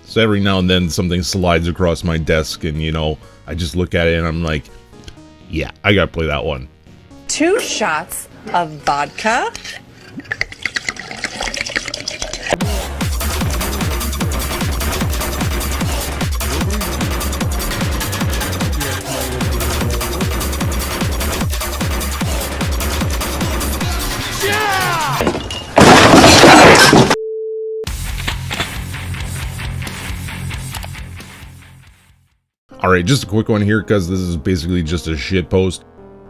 So every now and then something slides across my desk and, you know, I just look at it and I'm like, yeah, I gotta play that one. 2 shots of vodka. Alright, just a quick one here because this is basically just a shit post.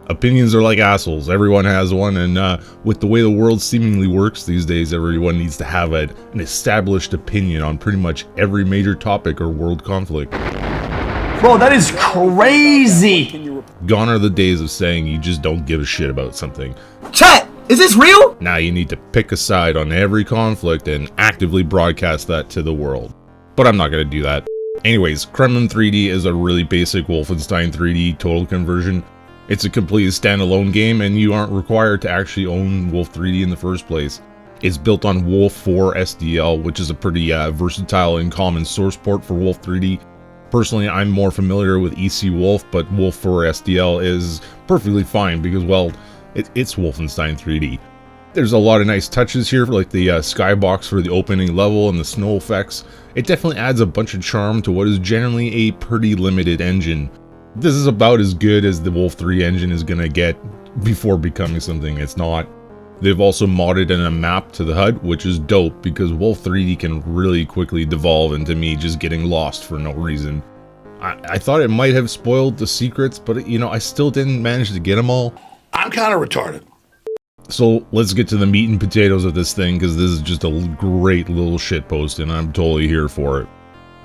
Opinions are like assholes. Everyone has one, and with the way the world seemingly works these days, everyone needs to have an established opinion on pretty much every major topic or world conflict. Bro, that is crazy! Gone are the days of saying you just don't give a shit about something. Chat, is this real? Now you need to pick a side on every conflict and actively broadcast that to the world. But I'm not going to do that. Anyways, Kremlin 3D is a really basic Wolfenstein 3D total conversion. It's a completely standalone game, and you aren't required to actually own Wolf 3D in the first place. It's built on Wolf 4 SDL, which is a pretty versatile and common source port for Wolf 3D. Personally, I'm more familiar with EC Wolf, but Wolf 4 SDL is perfectly fine because, well, it's Wolfenstein 3D. There's a lot of nice touches here, like the skybox for the opening level and the snow effects. It definitely adds a bunch of charm to what is generally a pretty limited engine. This is about as good as the Wolf 3 engine is gonna get before becoming something it's not. They've also modded in a map to the HUD, which is dope because Wolf 3D can really quickly devolve into me just getting lost for no reason. I thought it might have spoiled the secrets, but you know, I still didn't manage to get them all. I'm kind of retarded. So let's get to the meat and potatoes of this thing, because this is just a great little shitpost and I'm totally here for it.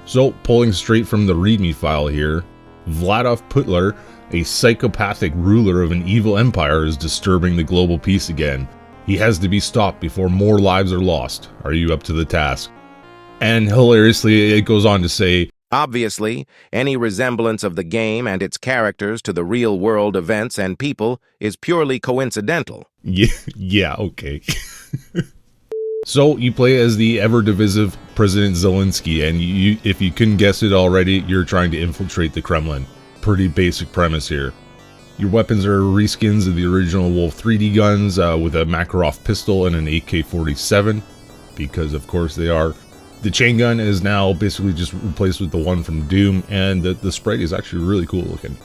So, pulling straight from the readme file here, Vladov Putler, a psychopathic ruler of an evil empire, is disturbing the global peace again. He has to be stopped before more lives are lost. Are you up to the task? And hilariously, it goes on to say, obviously, any resemblance of the game and its characters to the real-world events and people is purely coincidental. Yeah, okay. So, you play as the ever-divisive President Zelensky, and if you couldn't guess it already, you're trying to infiltrate the Kremlin. Pretty basic premise here. Your weapons are reskins of the original Wolf 3D guns with a Makarov pistol and an AK-47, because of course they are. The chain gun is now basically just replaced with the one from Doom, and the sprite is actually really cool looking.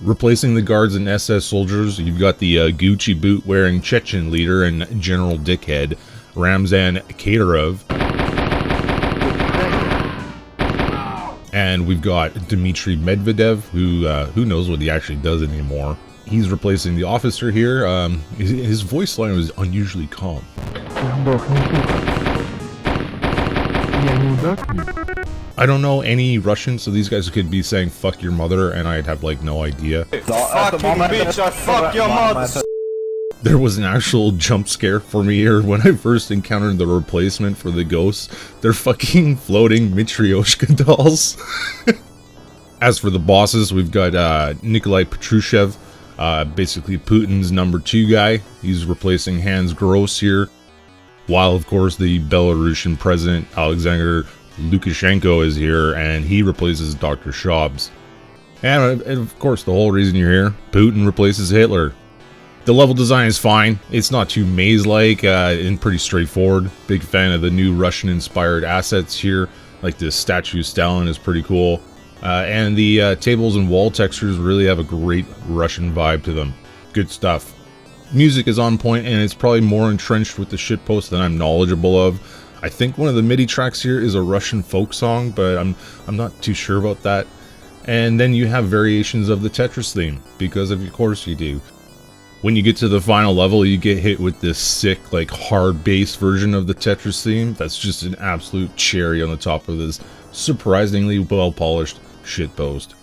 Replacing the guards and SS soldiers, you've got the Gucci boot wearing Chechen leader and general dickhead, Ramzan Kadyrov. And we've got Dmitry Medvedev, who knows what he actually does anymore. He's replacing the officer here. His voice line was unusually calm. I don't know any Russian, so these guys could be saying "fuck your mother" and I'd have like no idea. Fucking bitch, I fuck your mother. There was an actual jump scare for me here when I first encountered the replacement for the ghosts. They're fucking floating Matryoshka dolls. As for the bosses, we've got Nikolai Patrushev, basically Putin's number 2 guy. He's replacing Hans Gross here. While, of course, the Belarusian president, Alexander Lukashenko, is here, and he replaces Dr. Schaub's. And of course, the whole reason you're here, Putin replaces Hitler. The level design is fine. It's not too maze-like and pretty straightforward. Big fan of the new Russian-inspired assets here, like this statue Stalin is pretty cool. And the tables and wall textures really have a great Russian vibe to them. Good stuff. Music is on point, and it's probably more entrenched with the shitpost than I'm knowledgeable of. I think one of the MIDI tracks here is a Russian folk song, but I'm not too sure about that. And then you have variations of the Tetris theme, because of course you do. When you get to the final level, you get hit with this sick, like, hard bass version of the Tetris theme. That's just an absolute cherry on the top of this surprisingly well-polished shitpost.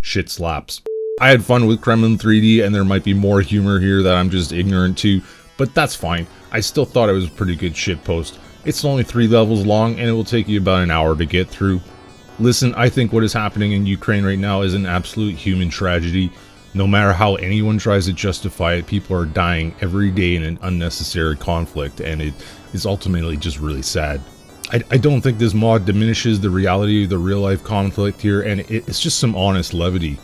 Shit slaps. I had fun with Kremlin 3D, and there might be more humor here that I'm just ignorant to, but that's fine. I still thought it was a pretty good shitpost. It's only 3 levels long, and it will take you about an hour to get through. Listen, I think what is happening in Ukraine right now is an absolute human tragedy. No matter how anyone tries to justify it, people are dying every day in an unnecessary conflict, and it is ultimately just really sad. I don't think this mod diminishes the reality of the real-life conflict here, and it's just some honest levity.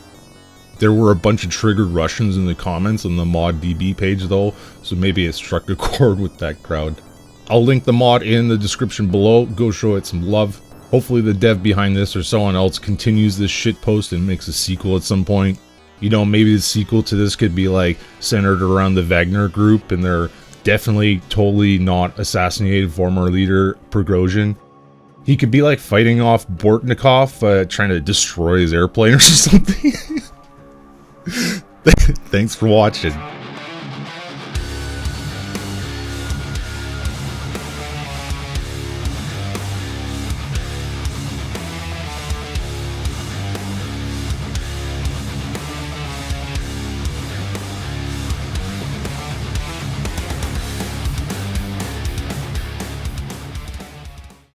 There were a bunch of triggered Russians in the comments on the mod DB page though, so maybe it struck a chord with that crowd. I'll link the mod in the description below, go show it some love. Hopefully the dev behind this or someone else continues this shitpost and makes a sequel at some point. You know, maybe the sequel to this could be like centered around the Wagner group and their definitely totally not assassinated former leader Prigozhin. He could be like fighting off Bortnikov, trying to destroy his airplane or something. Thanks for watching.